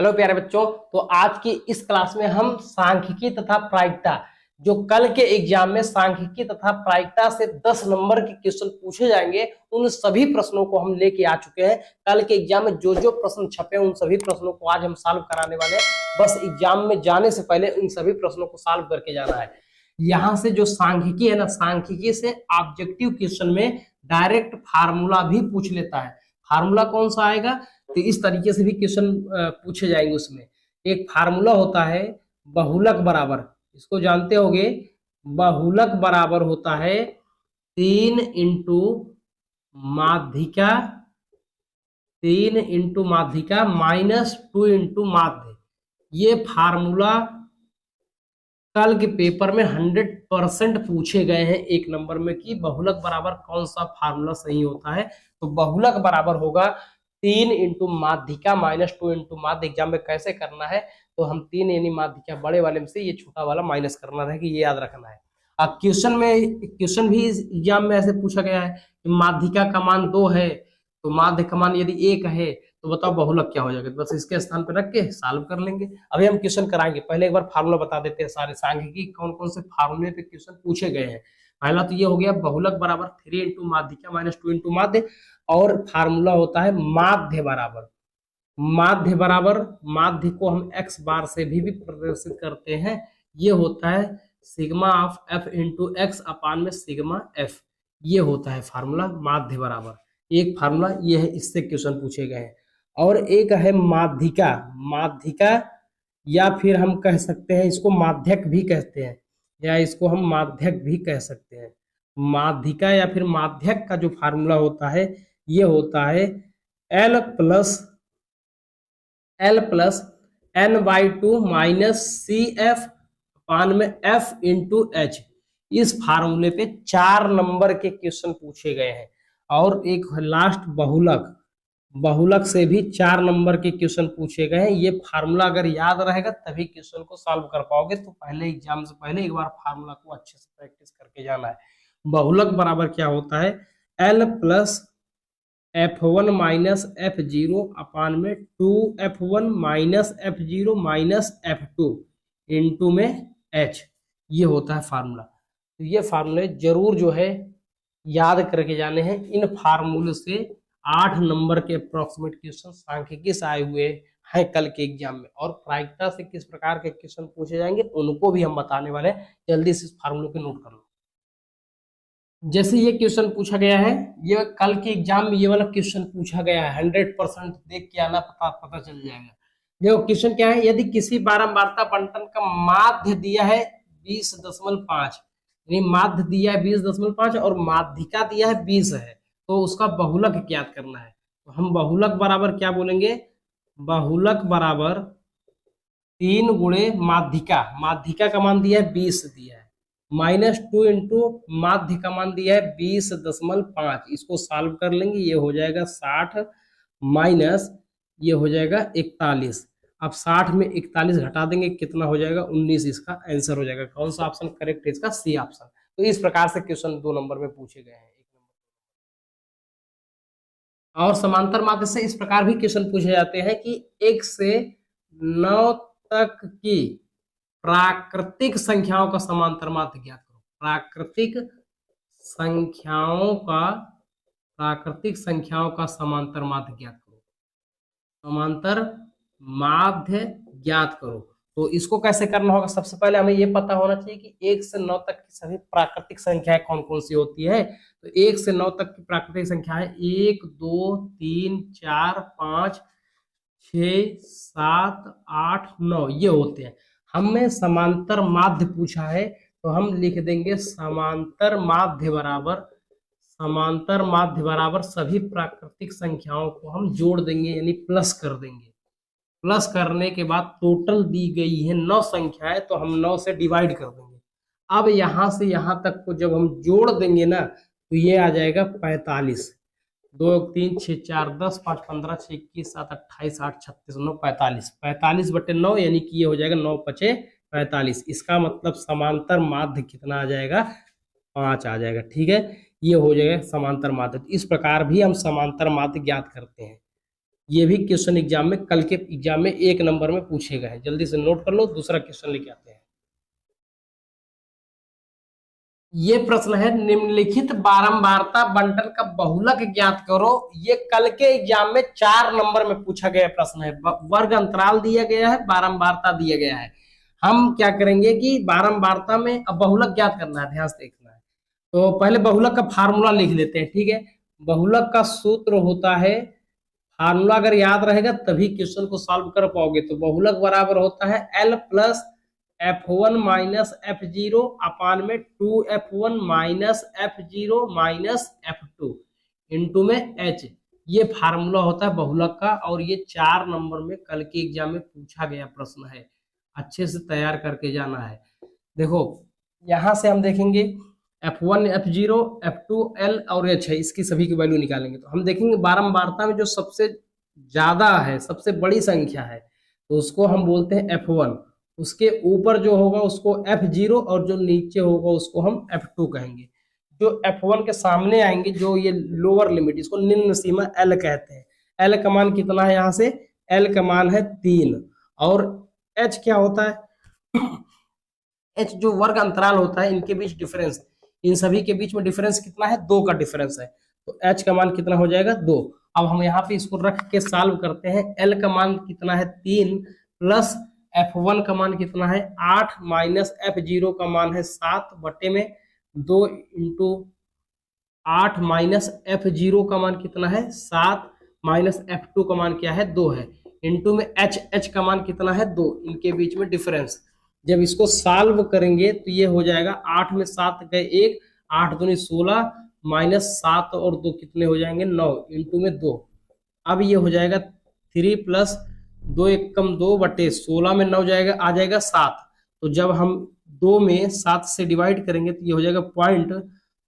Hello प्यारे बच्चों। तो आज की इस क्लास में हम सांख्यिकी तथा प्रायिकता, जो कल के एग्जाम में सांख्यिकी तथा प्रायिकता से 10 नंबर के क्वेश्चन पूछे जाएंगे, उन सभी प्रश्नों को हम लेके आ चुके हैं। कल के एग्जाम में जो जो प्रश्न छपे उन सभी प्रश्नों को आज हम सॉल्व कराने वाले हैं। बस एग्जाम में जाने से पहले इन सभी प्रश्नों को सॉल्व करके जाना है। यहाँ से जो सांख्यिकी है ना, सांख्यिकी से ऑब्जेक्टिव क्वेश्चन में डायरेक्ट फार्मूला भी पूछ लेता है। फार्मूला कौन सा आएगा, तो इस तरीके से भी क्वेश्चन पूछे जाएंगे। उसमें एक फार्मूला होता है बहुलक बराबर, इसको जानते होंगे। बहुलक बराबर होता है 3 इंटू माध्यिका, 3 इंटू माध्यिका माइनस 2 इंटू माध्य। ये फार्मूला कल के पेपर में 100% पूछे गए हैं एक नंबर में कि बहुलक बराबर कौन सा फार्मूला सही होता है। तो बहुलक बराबर होगा 3 इंटू माध्यिका माइनस 2 इंटू माध्य। एग्जाम में कैसे करना है, तो हम 3 यानी माध्यिका बड़े वाले में से ये छोटा वाला माइनस करना रहेगा, ये याद रखना है। अब क्वेश्चन भी एग्जाम में ऐसे पूछा गया है कि माध्यिका का मान 2 है, तो माध्य का मान यदि 1 है, तो बताओ बहुलक क्या हो जाएगा। बस इसके स्थान पर रख के सॉल्व कर लेंगे। अभी हम क्वेश्चन कराएंगे, पहले एक बार फार्मूला बता देते हैं सारे सांख्यिकी कौन कौन से फार्मूले पे क्वेश्चन पूछे गए हैं। पहला तो ये हो गया बहुलक बराबर 3 इंटू माध्यिका माइनस 2 इंटू माध्य, और फार्मूला होता है माध्य बराबर, माध्य बराबर, माध्य को हम x बार से भी प्रदर्शित करते हैं। ये होता है sigma of f into x upon में सिग्मा f। ये होता है फार्मूला माध्य बराबर। एक फार्मूला ये है, इससे क्वेश्चन पूछे गए हैं। और एक है माध्यिका, माध्यिका या फिर हम कह सकते हैं इसको माध्यक भी कहते हैं, या इसको हम माध्यक भी कह सकते हैं। माध्यिका या फिर माध्यक का जो फार्मूला होता है ये होता है L plus n/2 minus CF अपान में F इंटू H। इस फार्मूले पे 4 नंबर के क्वेश्चन पूछे गए हैं। और एक लास्ट बहुलक, बहुलक से भी 4 नंबर के क्वेश्चन पूछे गए हैं। ये फार्मूला अगर याद रहेगा तभी क्वेश्चन को सॉल्व कर पाओगे। तो पहले एग्जाम से पहले एक बार फार्मूला को अच्छे से प्रैक्टिस करके जाना है। बहुलक बराबर क्या होता है, L plus F1 minus F0 अपान में 2F1 minus F0 minus F2 into में H। ये होता है फार्मूला। तो ये फार्मूले जरूर जो है याद करके जाने हैं। इन फार्मूले से 8 नंबर के अप्रोक्सीमेट क्वेश्चन सांख्यिकी से आए हुए हैं कल के एग्जाम में। और प्रायिकता से किस प्रकार के क्वेश्चन पूछे जाएंगे उनको भी हम बताने वाले हैं। जल्दी से इस फार्मूले को नोट कर लो। जैसे ये क्वेश्चन पूछा गया है, ये कल के एग्जाम में ये वाला क्वेश्चन पूछा गया है। 100% देख के आना, पता चल जाएगा। देखो क्वेश्चन क्या है, यदि किसी बारंबारता बंटन का माध्य दिया है 20.5, यानी माध्य दिया है 20.5 और माध्यिका दिया है 20 है, तो उसका बहुलक ज्ञात करना है। तो हम बहुलक बराबर क्या बोलेंगे, बहुलक बराबर 3 गुणे माध्यिका, माध्यिका का मान दिया है 20 दिया है, माइनस 2 इंटू माध्य का मान दिया है 20.5। इसको सॉल्व कर लेंगे, ये हो जाएगा 60 माइनस ये हो जाएगा 41। अब 60 में 41 घटा देंगे, कितना हो जाएगा 19। इसका आंसर हो जाएगा, कौन सा ऑप्शन करेक्ट है इसका, सी ऑप्शन। तो इस प्रकार से क्वेश्चन 2 नंबर में पूछे गए हैं। और समांतर माध्य से इस प्रकार भी क्वेश्चन पूछे जाते हैं कि 1 से 9 तक की प्राकृतिक संख्याओं का समांतर माध्य ज्ञात करो। प्राकृतिक संख्याओं का समांतर माध्य ज्ञात करो, समांतर माध्य ज्ञात करो। तो इसको कैसे करना होगा, सबसे पहले हमें ये पता होना चाहिए कि 1 से 9 तक की सभी प्राकृतिक संख्याएं कौन कौन सी होती है। तो 1 से 9 तक की प्राकृतिक संख्याएं 1 2 3 4 5 6 7 8 9 ये होते हैं। हमें समांतर माध्य पूछा है, तो हम लिख देंगे समांतर माध्य बराबर सभी प्राकृतिक संख्याओं को हम जोड़ देंगे, यानी प्लस कर देंगे। प्लस करने के बाद टोटल दी गई है 9 संख्याएं, तो हम 9 से डिवाइड कर देंगे। अब यहां से यहां तक को जब हम जोड़ देंगे ना, तो ये आ जाएगा 45। 2 3 6 4 10 5 15 6 21 7 28 8 36 9 45, 45/9 यानी कि ये हो जाएगा 9 5 45। इसका मतलब समांतर माध्य कितना आ जाएगा, 5 आ जाएगा। ठीक है, ये हो जाएगा समांतर माध्य। इस प्रकार भी हम समांतर माध्य ज्ञात करते हैं। ये भी क्वेश्चन एग्जाम में, कल के एग्जाम में 1 नंबर में पूछे गए हैं। जल्दी से नोट कर लो, दूसरा क्वेश्चन लेके आते हैं। ये प्रश्न है, निम्नलिखित बारंबारता बंटन का बहुलक ज्ञात करो। ये कल के एग्जाम में 4 नंबर में पूछा गया प्रश्न है। वर्ग अंतराल दिया गया है, बारंबारता दिया गया है। हम क्या करेंगे कि बारंबारता में अब बहुलक ज्ञात करना है, ध्यान से देखना है। तो पहले बहुलक का फार्मूला लिख लेते हैं, ठीक है। बहुलक का सूत्र होता है, फार्मूला अगर याद रहेगा तभी क्वेश्चन को सॉल्व कर पाओगे। तो बहुलक बराबर होता है L plus F1 minus F0 अपान में 2F1 minus F0 minus F2 into में H। ये फार्मूला होता है बहुलक का, और ये 4 नंबर में कल के एग्जाम में पूछा गया प्रश्न है। अच्छे से तैयार करके जाना है। देखो यहां से हम देखेंगे F1 F0 F2 L और H है, इसकी सभी की वैल्यू निकालेंगे। तो हम देखेंगे बारंबारता में जो सबसे ज्यादा है, सबसे बड़ी संख्या है, तो उसको हम बोलते हैं F1। उसके ऊपर जो होगा उसको F0 और जो नीचे होगा उसको हम F2 कहेंगे। जो F1 के सामने आएंगे, जो ये लोअर लिमिट, इसको निम्न सीमा L कहते हैं। L का मान कितना है, यहाँ से L का मान है 3। और H क्या होता है H जो वर्ग अंतराल होता है, इनके बीच डिफरेंस, इन सभी के बीच में डिफरेंस कितना है, 2 का डिफरेंस है। तो H का मान कितना हो जाएगा, 2। अब हम यहाँ पे इसको रख के सॉल्व करते हैं। L का मान कितना है, 3 प्लस F1 का मान कितना है, 8 माइनस F0 का मान है 7 बटे में 2 इंटू 8 माइनस F0 का मान कितना है, 7 माइनस F2 का मान क्या है, 2 है, इंटू में H का मान कितना है, 2। इनके बीच में डिफरेंस, जब इसको सॉल्व करेंगे तो ये हो जाएगा 8 में 7 गए 1, 8 दूनी 16 माइनस 7 और 2 कितने हो जाएंगे, 9 इंटू में 2। अब ये हो जाएगा 3 प्लस 2 एक कम 2 बटे 16 में 9 जाएगा, आ जाएगा 7। तो जब हम 2 में 7 से डिवाइड करेंगे तो ये हो जाएगा पॉइंट,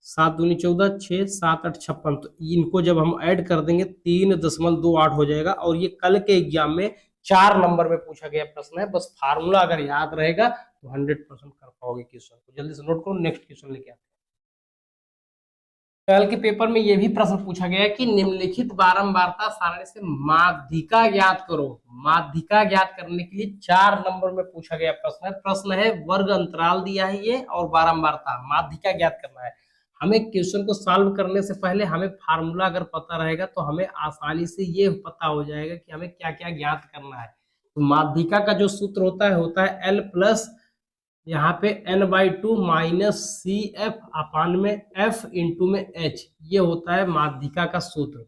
7 दूनी 14, 6 7 8 56। तो इनको जब हम ऐड कर देंगे 3.28 हो जाएगा। और ये कल के एग्जाम में 4 नंबर में पूछा गया प्रश्न है। बस फार्मूला अगर याद रहेगा तो 100% कर पाओगे क्वेश्चन को। जल्दी से नोट करो, नेक्स्ट क्वेश्चन लेके आते हैं। कल के पेपर में यह भी प्रश्न पूछा गया कि निम्नलिखित बारंबारता सारणी से माध्यिका ज्ञात करो। माध्यिका ज्ञात करने के लिए 4 नंबर में पूछा गया प्रश्न है। प्रश्न है, वर्ग अंतराल दिया है ये और बारंबारता, माध्यिका ज्ञात करना है। हमें क्वेश्चन को सॉल्व करने से पहले हमें फार्मूला अगर पता रहेगा तो हमें आसानी से ये पता हो जाएगा कि हमें क्या क्या ज्ञात करना है। तो माध्यिका का जो सूत्र होता है L प्लस यहाँ पे n/2 माइनस CF अपान में F इंटू में H। ये होता है माध्यिका का सूत्र।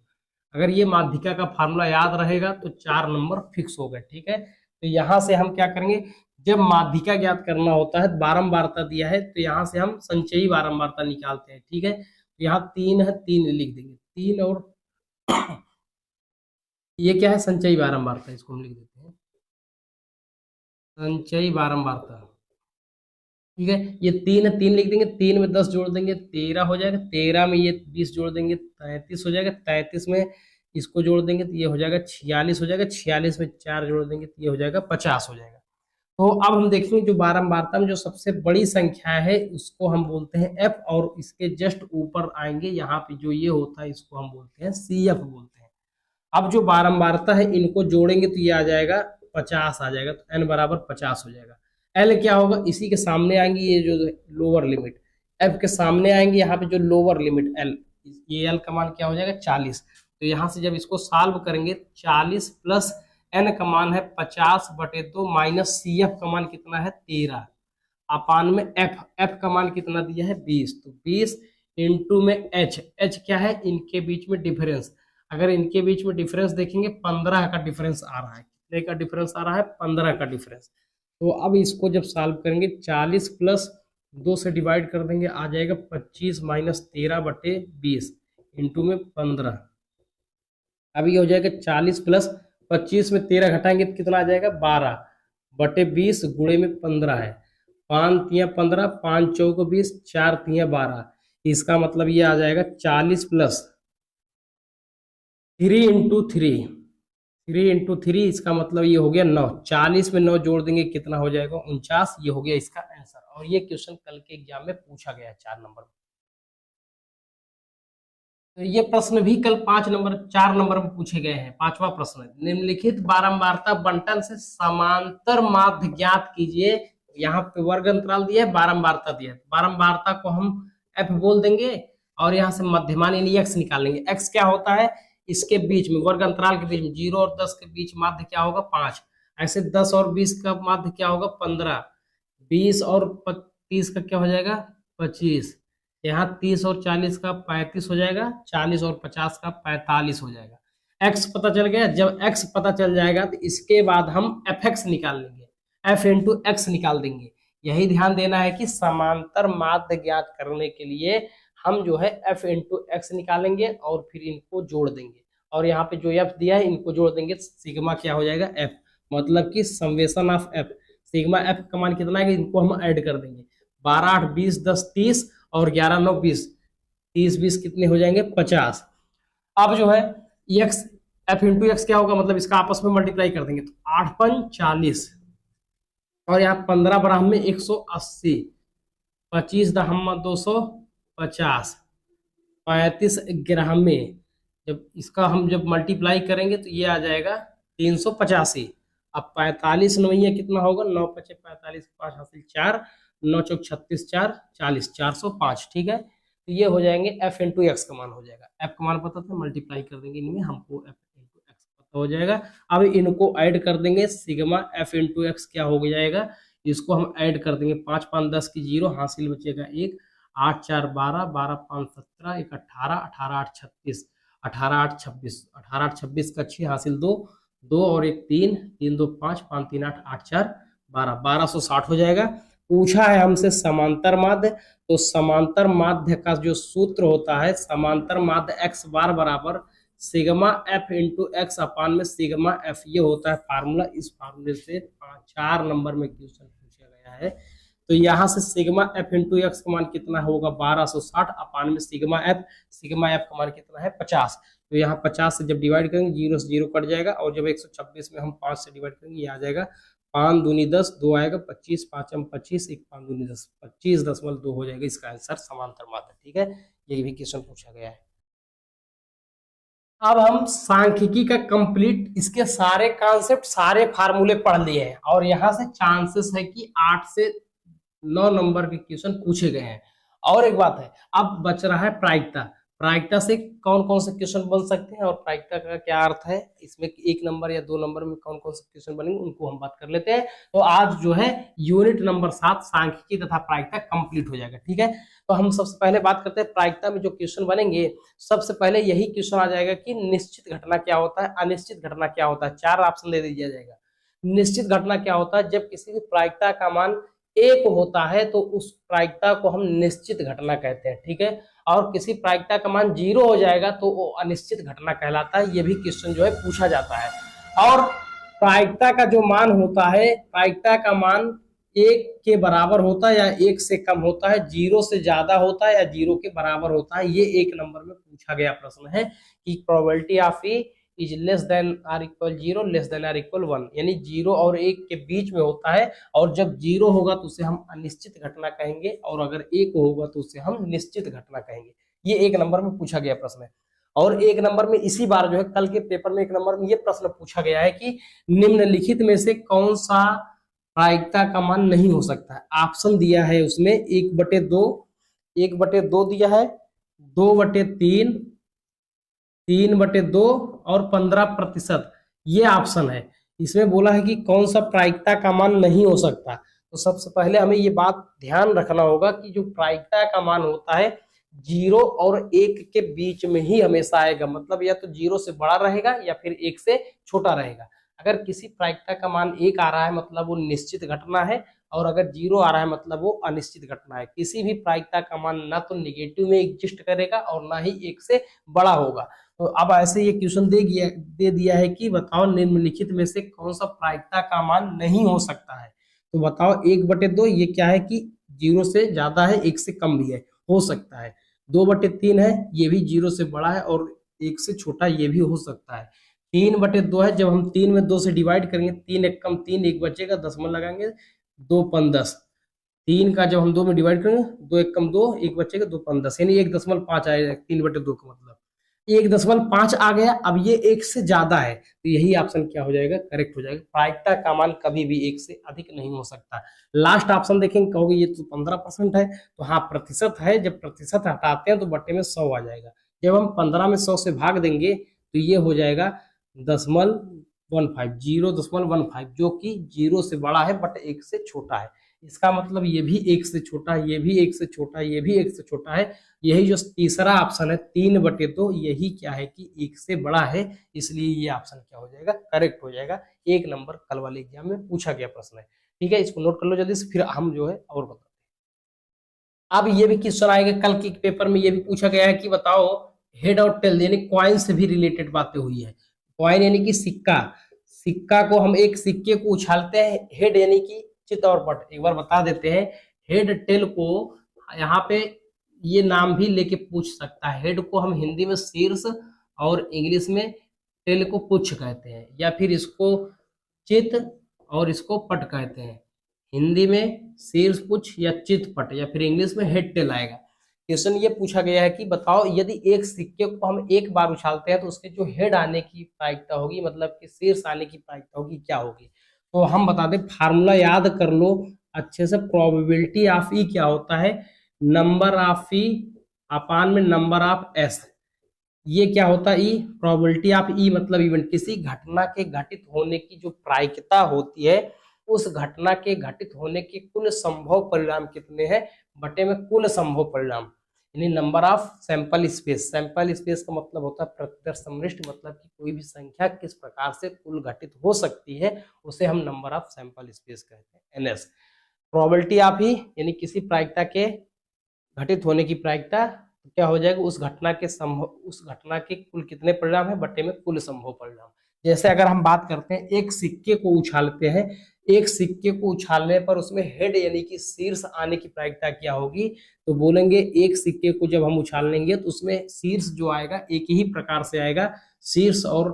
अगर ये माध्यिका का फार्मूला याद रहेगा तो 4 नंबर फिक्स हो गए, ठीक है। तो यहाँ से हम क्या करेंगे, जब माध्यिका ज्ञात करना होता है, बारंबारता दिया है, तो यहाँ से हम संचयी बारंबारता निकालते हैं, ठीक है। तो यहाँ 3 है, 3 लिख देंगे, 3 और ये क्या है, संचयी बारंबारता, इसको हम लिख देते हैं संचयी बारंबारता, ठीक है। ये 3 है, 3 लिख देंगे, 3 में 10 जोड़ देंगे 13 हो जाएगा, 13 में ये 20 जोड़ देंगे 33 हो जाएगा, 33 में इसको जोड़ देंगे तो ये हो जाएगा 46 हो जाएगा, 46 में 4 जोड़ देंगे तो ये हो जाएगा 50 हो जाएगा। तो अब हम देखेंगे जो बारंबारता में जो सबसे बड़ी संख्या है उसको हम बोलते हैं F, और इसके जस्ट ऊपर आएंगे यहाँ पे जो ये होता है इसको हम बोलते हैं CF बोलते हैं। अब जो बारंबारता है इनको जोड़ेंगे तो ये आ जाएगा 50 आ जाएगा, तो n बराबर 50 हो जाएगा। L क्या होगा, इसी के सामने आएंगे ये जो लोअर लिमिट, F के सामने आएंगे यहाँ पे जो लोअर लिमिट L, ये L का मान क्या हो जाएगा 40। तो यहाँ से जब इसको सॉल्व करेंगे 40 प्लस n का मान है 50 बटे 2 माइनस CF का मान कितना है 13 अपान में F का मान कितना दिया है 20। तो 20 इंटू में H क्या है, इनके बीच में डिफरेंस। अगर इनके बीच में डिफरेंस देखेंगे 15 का डिफरेंस आ रहा है। कितने का डिफरेंस आ रहा है, 15 का डिफरेंस। तो अब इसको जब सॉल्व करेंगे 40 प्लस 2 से डिवाइड कर देंगे, आ जाएगा 25 माइनस 13 बटे 20 इंटू में 15। अब ये हो जाएगा 40 प्लस 25 में 13 घटाएंगे तो कितना आ जाएगा 12 बटे 20 गुणे में 15 है, 5 तिया 15, 5 चौक 20, 4 तिया 12। इसका मतलब ये आ जाएगा 40 प्लस 3 इंटू 3, इसका मतलब ये हो गया 9। 40 में 9 जोड़ देंगे कितना हो जाएगा 49। ये हो गया इसका आंसर। और ये क्वेश्चन कल के एग्जाम में पूछा गया है 4 नंबर में। तो ये प्रश्न भी कल 4 नंबर में पूछे गए हैं। 5वां प्रश्न, निम्नलिखित बारंबारता बंटन से समांतर माध्य ज्ञात कीजिए। यहाँ पे वर्ग अंतराल दिया है, बारंबारता दिया है। बारंबारता को हम एफ बोल देंगे और यहाँ से मध्यमान यानी एक्स निकाल लेंगे। एक्स क्या होता है, इसके बीच में वर्ग अंतराल के बीच में 0 और 10 के बीच माध्य क्या होगा, 5। ऐसे 10 और 20 का माध्य क्या होगा, 15। 20 और 30 का क्या हो जाएगा, 25। यहाँ 30 और 40 का 35 हो जाएगा। 40 और 50 का 45 हो जाएगा। एक्स पता चल गया। जब एक्स पता चल जाएगा तो इसके बाद हम एफ एक्स निकाल लेंगे, एफ इंटू एक्स निकाल देंगे। यही ध्यान देना है कि समांतर माध्य ज्ञात करने के लिए हम जो है एफ इंटू एक्स निकालेंगे और फिर इनको जोड़ देंगे। और यहाँ पे जो एफ दिया है इनको जोड़ देंगे, सिग्मा क्या हो जाएगा, एफ, मतलब कि summation of F. Sigma F का मान कितना है, इनको हम ऐड कर देंगे। 12 8 20 10 30 और 11 9 20, 30 20 कितने हो जाएंगे, 50। अब जो है एक्स, एफ इंटू एक्स क्या होगा, मतलब इसका आपस में मल्टीप्लाई कर देंगे तो 8 5 40 और यहाँ 15 बराबर में 180, 25 दहम 250, 35 ग्राम में जब इसका हम जब मल्टीप्लाई करेंगे तो ये आ जाएगा 385। अब 45 नवैया कितना होगा, 9 पचे 45, 5 हासिल 4, 9 चौक 36, 4 40, 405। ठीक है, तो ये हो जाएंगे एफ इंटू एक्स का मान हो जाएगा। एफ का मान पता था, मल्टीप्लाई कर देंगे इनमें, हमको एफ इंटू एक्स पता हो जाएगा। अब इनको ऐड कर देंगे, सिग्मा एफ इंटू एक्स क्या हो जाएगा, इसको हम ऐड कर देंगे। 5 5 10 की 0, हासिल बचेगा 1, 8 4 12, 12 5 17, 1 18, 18 8 36, 18 8 26, 18 8 26 का 6 हासिल 2, 2 और 1 3, 3 2 5, 5 3 8, 8 4 12, 1260 हो जाएगा। पूछा है हमसे समांतर माध्य, तो समांतर माध्य का जो सूत्र होता है, समांतर माध्य एक्स बार बराबर sigma F into x upon में सिग्मा एफ, ये होता है फार्मूला। इस फार्मूले से 4 नंबर में क्वेश्चन पूछा गया है। तो यहाँ से सिग्मा एफ इंटू एक्स का मान कितना होगा, 1260 अपान में सिग्मा एफ, सिग्मा एफ का मान कितना है, 50। तो यहाँ 50 से जब डिवाइड करेंगे 0 से 0 कट जाएगा और जब 126 में हम 5 से डिवाइड करेंगे ये आ जाएगा 5 दूनी 10, 2 आएगा 25, 5 25, 1 5 दूनी 10, 25.2 हो जाएगा इसका आंसर समांतर माध्य। ठीक है, ये भी क्वेश्चन पूछा गया है। अब हम सांख्यिकी का कंप्लीट इसके सारे कॉन्सेप्ट सारे फार्मूले पढ़ लिए हैं और यहाँ से चांसेस है कि 8 से 9 नंबर के क्वेश्चन पूछे गए हैं। और एक बात है, अब बच रहा है प्रायिकता। प्रायिकता से कौन कौन से क्वेश्चन बन सकते हैं और प्रायिकता का क्या अर्थ है, इसमें 1 नंबर या 2 नंबर में कौन कौन से क्वेश्चन बनेंगे उनको हम बात कर लेते हैं। तो आज जो है यूनिट नंबर 7 सांख्यिकी तथा प्रायिकता कंप्लीट हो जाएगा। ठीक है, तो हम सबसे पहले बात करते हैं प्रायिकता में जो क्वेश्चन बनेंगे। सबसे पहले यही क्वेश्चन आ जाएगा कि निश्चित घटना क्या होता है, अनिश्चित घटना क्या होता है। 4 ऑप्शन दे दिया जाएगा। निश्चित घटना क्या होता है, जब किसी भी प्रायिकता का मान 1 होता है तो उस प्रायिकता को हम निश्चित घटना कहते हैं। ठीक है, और किसी प्रायिकता का मान 0 हो जाएगा तो वो अनिश्चित घटना कहलाता है। ये भी क्वेश्चन जो है पूछा जाता है। और प्रायिकता का जो मान होता है, प्रायिकता का मान 1 के बराबर होता है या 1 से कम होता है, 0 से ज्यादा होता है या 0 के बराबर होता है। ये 1 नंबर में पूछा गया प्रश्न है कि probability of A is less than or equal 0, less than or equal 1, यानी 0 और 1 के बीच में होता है। और जब 0 होगा तो उसे हम अनिश्चित घटना कहेंगे और अगर 1 होगा तो उसे हम निश्चित घटना कहेंगे। ये 1 नंबर में पूछा गया प्रश्न है। और 1 नंबर में इसी बार जो है कल के पेपर में 1 नंबर में ये प्रश्न पूछा गया है कि निम्नलिखित में से कौन सा प्रायिकता का मान नहीं हो सकता है। ऑप्शन दिया है उसमें 1/2, 1/2 दिया है, 2/3, 3/2 और 15%, ये ऑप्शन है। इसमें बोला है कि कौन सा प्रायिकता का मान नहीं हो सकता। तो सबसे पहले हमें ये बात ध्यान रखना होगा कि जो प्रायिकता का मान होता है 0 और 1 के बीच में ही हमेशा आएगा, मतलब या तो 0 से बड़ा रहेगा या फिर 1 से छोटा रहेगा। अगर किसी प्रायिकता का मान 1 आ रहा है मतलब वो निश्चित घटना है, और अगर 0 आ रहा है मतलब वो अनिश्चित घटना है। किसी भी प्रायिकता का मान ना तो निगेटिव में एग्जिस्ट करेगा और ना ही 1 से बड़ा होगा। तो अब ऐसे ये क्वेश्चन दे दिया है कि बताओ निम्नलिखित में से कौन सा प्रायिकता का मान नहीं हो सकता है। तो बताओ 1/2 ये क्या है कि 0 से ज्यादा है, 1 से कम भी है, हो सकता है। 2/3 है, ये भी 0 से बड़ा है और 1 से छोटा, ये भी हो सकता है। 3/2 है, जब हम 3 में 2 से डिवाइड करेंगे, 3 1 कम 3, 1 बचेगा, 10 में लगाएंगे, 2 5 10। 3 का जब हम 2 में डिवाइड करेंगे, 2 1 कम 2, 1 बचेगा, 2 5 10, यानी 1.5 आएगा 3/2 का मतलब। 1.5 आ गया, अब ये 1 से ज्यादा है तो यही ऑप्शन क्या हो जाएगा, करेक्ट हो जाएगा। प्रायिकता का मान कभी भी 1 से अधिक नहीं हो सकता। लास्ट ऑप्शन देखेंगे, कहोगे ये तो 15% है, तो हाँ प्रतिशत है, जब प्रतिशत हटाते हैं तो बट्टे में 100 आ जाएगा। जब हम 15 में 100 से भाग देंगे तो ये हो जाएगा 0.15, 0.15, जो कि 0 से बड़ा है बट 1 से छोटा है। इसका मतलब ये भी 1 से छोटा है, ये भी 1 से छोटा है, ये भी 1 से छोटा है। यही जो तीसरा ऑप्शन है 3/2, यही क्या है कि 1 से बड़ा है, इसलिए ये ऑप्शन क्या हो जाएगा, करेक्ट हो जाएगा। 1 नंबर कल वाले एग्जाम में पूछा गया प्रश्न है। ठीक है, इसको नोट कर लो जल्दी से, फिर हम जो है और बताते हैं। अब ये भी क्वेश्चन आएगा कल के पेपर में, ये भी पूछा गया है कि बताओ हेड और टेल यानी कॉइन से भी रिलेटेड बातें हुई है। कॉइन यानी कि सिक्का, सिक्का को हम एक सिक्के को उछालते हैं, हेड यानी कि चित और पट। एक बार बता देते हैं, हेड टेल को यहाँ पे ये नाम भी लेके पूछ सकता है। हेड को हम हिंदी में शीर्ष और इंग्लिश में टेल को पुच्छ कहते हैं, या फिर इसको चित और इसको पट कहते हैं। हिंदी में शीर्ष पुच्छ या चित पट, या फिर इंग्लिश में हेड टेल आएगा। क्वेश्चन ये पूछा गया है कि बताओ यदि एक सिक्के को हम एक बार उछालते हैं तो उसके जो हेड आने की प्रायिकता होगी, मतलब कि शीर्ष आने की प्रायिकता होगी, क्या होगी। तो हम बता दें, फार्मूला याद कर लो अच्छे से। प्रोबेबिलिटी ऑफ ई क्या होता है, नंबर ऑफ ई अपान में नंबर ऑफ एस। ये क्या होता है, ई प्रोबेबिलिटी ऑफ ई मतलब इवेंट, किसी घटना के घटित होने की जो प्रायिकता होती है, उस घटना के घटित होने के कुल संभव परिणाम कितने हैं बटे में कुल संभव परिणाम, यानी number of sample space. Sample space का मतलब होता है प्रत्यक्ष समृष्टि, मतलब कि कोई भी संख्या किस प्रकार से कुल घटित हो सकती है, उसे हम नंबर ऑफ सैंपल स्पेस कहते हैं, एनएस। प्रोबेबिलिटी ऑफ ई यानी किसी प्रायिकता के घटित होने की प्रायिकता, तो क्या हो जाएगा, उस घटना के कुल कितने परिणाम है बटे में कुल संभव परिणाम। जैसे अगर हम बात करते हैं, एक सिक्के को उछालते हैं, एक सिक्के को उछालने पर उसमें हेड यानी कि शीर्ष आने की प्रायिकता क्या होगी, तो बोलेंगे एक सिक्के को जब हम उछालेंगे तो उसमें शीर्ष जो आएगा एक ही प्रकार से आएगा, शीर्ष और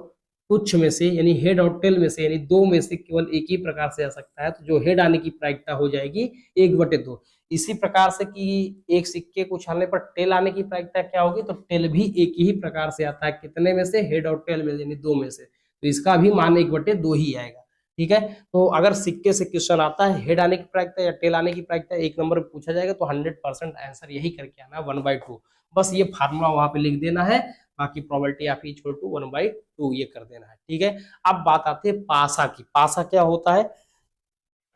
पुच्छ में से यानी हेड और टेल में से, यानी दो में से केवल एक ही प्रकार से आ सकता है, तो जो हेड आने की प्रायिकता हो जाएगी 1/2। इसी प्रकार से कि एक सिक्के को उछालने पर टेल आने की प्रायिकता क्या होगी, तो टेल भी एक ही प्रकार से आता है, कितने में से, हेड और टेल में, यानी दो में से, तो इसका भी मान 1/2 ही आएगा। ठीक है, तो अगर सिक्के से क्वेश्चन आता है हेड आने की प्रायिकता या टेल आने की प्रायिकता 1 नंबर में पूछा जाएगा तो 100% आंसर यही करके आना 1/2। बस ये फार्मूला वहां पे लिख देना है, बाकी probability of E equal to 1/2 ये कर देना है। ठीक है, अब बात आती है पासा की। पासा क्या होता है,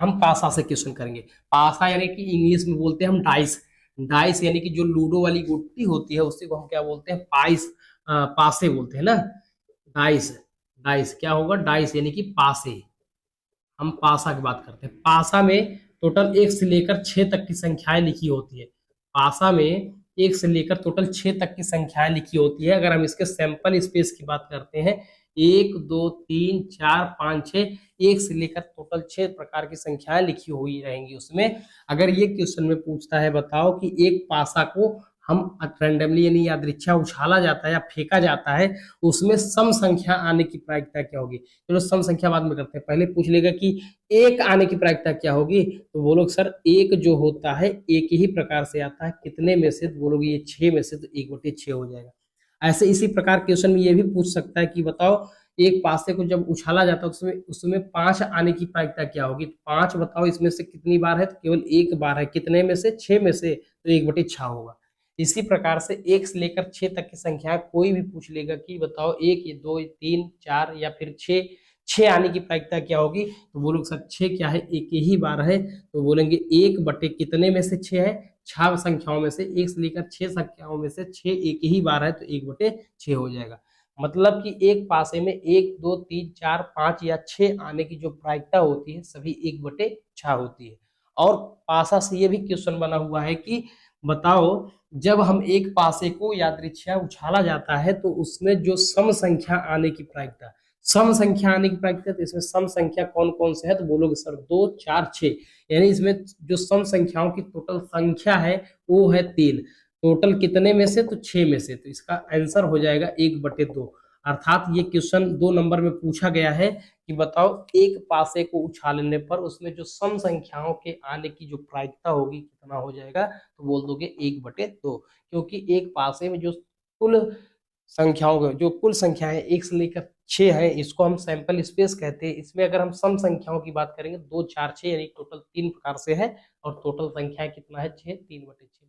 हम पासा से क्वेश्चन करेंगे। पासा यानी कि इंग्लिश में बोलते हैं हम डाइस। डाइस यानी कि जो लूडो वाली गुट्टी होती है उसी को हम क्या बोलते हैं, पाइस, पासे बोलते हैं ना। डाइस, डाइस क्या होगा, डाइस यानी कि पासे। हम पासा की बात करते हैं। पासा में टोटल 1 से लेकर 6 तक की संख्याएं लिखी होती है। पासा में 1 से लेकर टोटल 6 तक की संख्याएं लिखी होती है। अगर हम इसके सैंपल स्पेस की बात करते हैं, 1 2 3 4 5 6, 1 से लेकर टोटल 6 प्रकार की संख्याएं लिखी हुई रहेंगी उसमें। अगर ये क्वेश्चन में पूछता है बताओ कि एक पासा को हम रैंडमली यानी यादृच्छा उछाला जाता है या फेंका जाता है, उसमें सम संख्या आने की प्रायिकता क्या होगी। चलो सम संख्या बाद में करते हैं, पहले पूछ लेगा कि एक आने की प्रायिकता क्या होगी, तो बोलोगे सर एक जो होता है एक ही प्रकार से आता है, कितने में से, तो बोलोगे ये 6 में से, तो 1/6 हो जाएगा। ऐसे इसी प्रकार क्वेश्चन में ये भी पूछ सकता है कि बताओ एक पासे को जब उछाला जाता है उसमें उसमें 5 आने की प्रायिकता क्या होगी, तो 5 बताओ इसमें से कितनी बार है, तो केवल एक बार है, कितने में से, 6 में से, तो 1/6 होगा। इसी प्रकार से 1 से लेकर 6 तक की संख्या कोई भी पूछ लेगा कि बताओ 1 2 3 4 या फिर 6, 6 आने की प्रायिकता क्या होगी, तो बोलोगे सर 6 क्या है, एक ही बार है, तो बोलेंगे 1 बटे कितने में से 6 है, 6 संख्याओं में से, 1 से लेकर 6 संख्याओं में से 6 एक ही बार है, तो 1/6 हो जाएगा। मतलब कि एक पासे में 1 2 3 4 5 या 6 आने की जो प्रायिकता होती है सभी 1/6 होती है। और पासा से ये भी क्वेश्चन बना हुआ है कि बताओ जब हम एक पासे को यादृच्छा उछाला जाता है तो उसमें जो सम संख्या आने की प्रायिकता, सम संख्या आने की प्रायिकता, तो इसमें सम संख्या कौन कौन से है, तो बोलोगे सर 2 4 6, यानी इसमें जो सम संख्याओं की टोटल संख्या है वो है 3, टोटल कितने में से, तो 6 में से, तो इसका आंसर हो जाएगा 1/2। अर्थात ये क्वेश्चन 2 नंबर में पूछा गया है कि बताओ एक पासे को उछालने पर उसमें जो सम संख्याओं के आने की जो प्रायिकता होगी कितना हो जाएगा, तो बोल दोगे 1/2, क्योंकि एक पासे में जो कुल संख्याओं के जो कुल संख्याएं 1 से लेकर 6 है, इसको हम सैंपल स्पेस कहते हैं। इसमें अगर हम सम संख्याओं की बात करेंगे 2, 4, 6 यानी टोटल 3 प्रकार से है, और टोटल संख्या कितना है 6, 3/6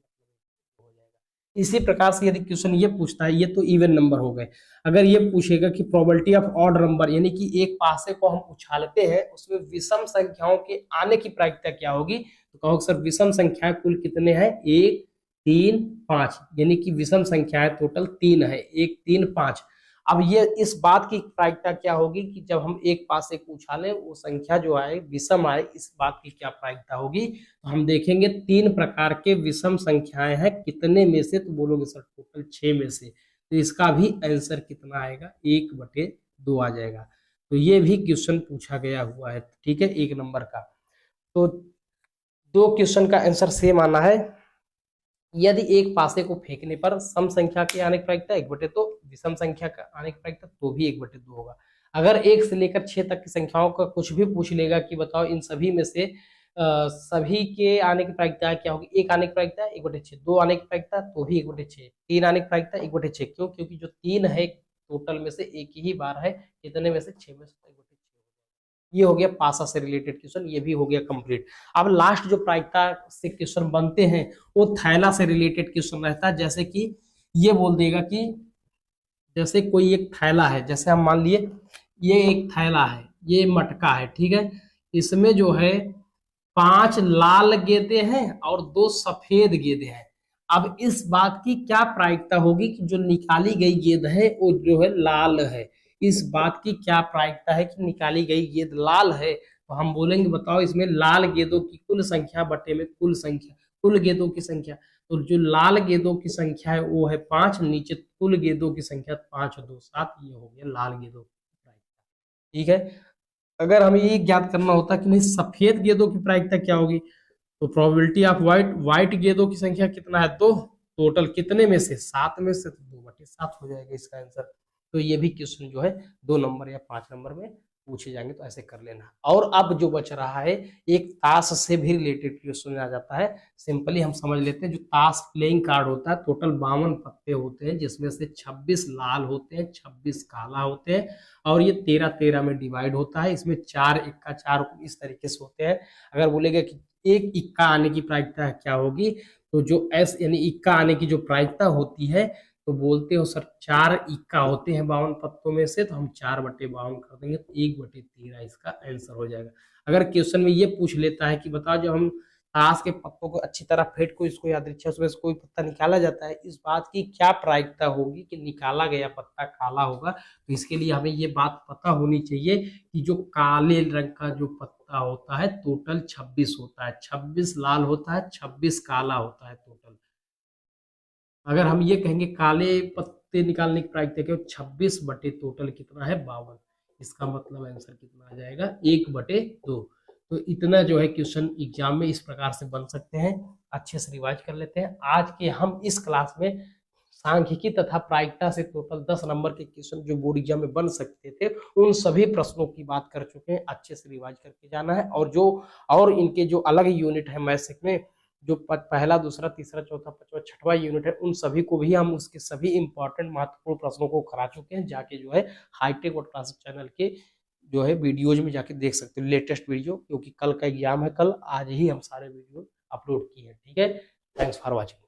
हो जाएगा। इसी प्रकार से यदि क्वेश्चन ये पूछता है, ये तो इवन नंबर हो गए, अगर ये पूछेगा कि प्रोबेबिलिटी ऑफ ऑड नंबर यानी कि एक पासे को हम उछालते हैं उसमें विषम संख्याओं के आने की प्रायिकता क्या होगी, तो कहोगे सर विषम संख्याएं कुल कितने हैं, 1, 3, 5 यानी कि विषम संख्याएं टोटल 3 है, 1, 3, 5। अब ये इस बात की प्रायिकता क्या होगी कि जब हम एक पासे को उछालें वो संख्या जो आए विषम आए, इस बात की क्या प्रायिकता होगी, तो हम देखेंगे 3 प्रकार के विषम संख्याएं हैं, कितने में से, तो बोलोगे सर टोटल 6 में से, तो इसका भी आंसर कितना आएगा, 1/2 आ जाएगा। तो ये भी क्वेश्चन पूछा गया हुआ है, ठीक है, 1 नंबर का। तो 2 क्वेश्चन का आंसर सेम आना है। यदि एक पासे को फेंकने पर सम संख्या के आने की प्रायिकता 1/2, विषम संख्या का आने की प्रायिकता तो भी 1/2 होगा। अगर 1 से लेकर 6 तक की संख्याओं का कुछ भी पूछ लेगा कि बताओ इन सभी में से सभी के आने की प्रायिकता क्या होगी, 1 आने की प्रायिकता 1/6, 2 आने की प्रायिकता तो भी 1/6, 3 आने की प्रायिकता 1/6, क्यों, क्योंकि जो 3 है टोटल में से एक ही बार है, कितने में से 6 में से 1/6। ये हो गया पासा से रिलेटेड क्वेश्चन, ये भी हो गया कंप्लीट। अब लास्ट जो प्रायिकता से क्वेश्चन बनते हैं वो थैला से रिलेटेड क्वेश्चन रहता है। जैसे कि ये बोल देगा कि जैसे कोई एक थैला है, जैसे हम मान लिए ये एक थैला है, ये मटका है, ठीक है, इसमें जो है 5 लाल गेंदे हैं और 2 सफेद गेंदे हैं। अब इस बात की क्या प्रायिकता होगी कि जो निकाली गई गेंद है वो जो है लाल है, इस बात की क्या प्रायिकता है कि निकाली गई गेंद लाल है, तो हम बोलेंगे बताओ इसमें लाल गेंदों की कुल संख्या बटे में कुल संख्या, कुल गेंदों की संख्या, तो जो लाल गेंदों की संख्या है वो है 5, नीचे कुल गेंदों की संख्या 5 और 2 7, ये हो गया लाल गेंदों की प्रायिकता, ठीक है। अगर हमें ये ज्ञात करना होता कि नहीं सफेद गेंदों की प्रायिकता क्या होगी, तो प्रोबेबिलिटी ऑफ व्हाइट गेंदों की संख्या कितना है, 2, टोटल कितने में से 7 में से, तो 2/7 हो जाएगा इसका आंसर। तो ये भी क्वेश्चन जो है 2 नंबर या 5 नंबर में पूछे जाएंगे, तो ऐसे कर लेना। और अब जो बच रहा है एक ताश से भी रिलेटेड क्वेश्चन आ जाता है। सिंपली हम समझ लेते हैं, जो ताश प्लेइंग कार्ड होता है टोटल 52 पत्ते होते हैं, जिसमें से 26 लाल होते हैं, 26 काला होते हैं, और ये 13-13 में डिवाइड होता है। इसमें 4 इक्का 4 इस तरीके से होते हैं। अगर बोलेगा कि एक इक्का आने की प्रायिकता क्या होगी, तो जो एस यानी इक्का आने की जो प्रायिकता होती है, तो बोलते हो सर 4 इक्का होते हैं 52 पत्तों में से, तो हम 4/52 कर देंगे, तो 1/13 इसका आंसर हो जाएगा। अगर क्वेश्चन में ये पूछ लेता है कि बताओ जब हम ताश के पत्तों को अच्छी तरह फेंट को इसको यादृच्छिक उसमें से कोई पत्ता निकाला जाता है, इस बात की क्या प्रायिकता होगी कि निकाला गया पत्ता काला होगा, तो इसके लिए हमें ये बात पता होनी चाहिए कि जो काले रंग का जो पत्ता होता है टोटल 26 होता है, 26 लाल होता है, 26 काला होता है टोटल। अगर हम ये कहेंगे काले पत्ते निकालने की प्रायिकता क्या, 26 बटे टोटल कितना है 52, इसका मतलब आंसर कितना आ जाएगा 1/2। तो इतना जो है क्वेश्चन एग्जाम में इस प्रकार से बन सकते हैं। अच्छे से रिवाइज कर लेते हैं। आज के हम इस क्लास में सांख्यिकी तथा प्रायिकता से टोटल 10 नंबर के क्वेश्चन जो बोर्ड एग्जाम में बन सकते थे उन सभी प्रश्नों की बात कर चुके हैं। अच्छे से रिवाइज करके जाना है, और इनके जो अलग यूनिट है मैथ्स में, जो पहला, दूसरा, तीसरा, चौथा, पांचवा, छठवा यूनिट है, उन सभी को भी हम उसके सभी इंपॉर्टेंट महत्वपूर्ण प्रश्नों को करा चुके हैं। जाके जो है हाईटेक वर्ल्ड क्लासेस चैनल के जो है वीडियोज में जाके देख सकते हो, लेटेस्ट वीडियो, क्योंकि कल का एग्जाम है, कल आज ही हम सारे वीडियो अपलोड किए हैं, ठीक है। Thanks for watching.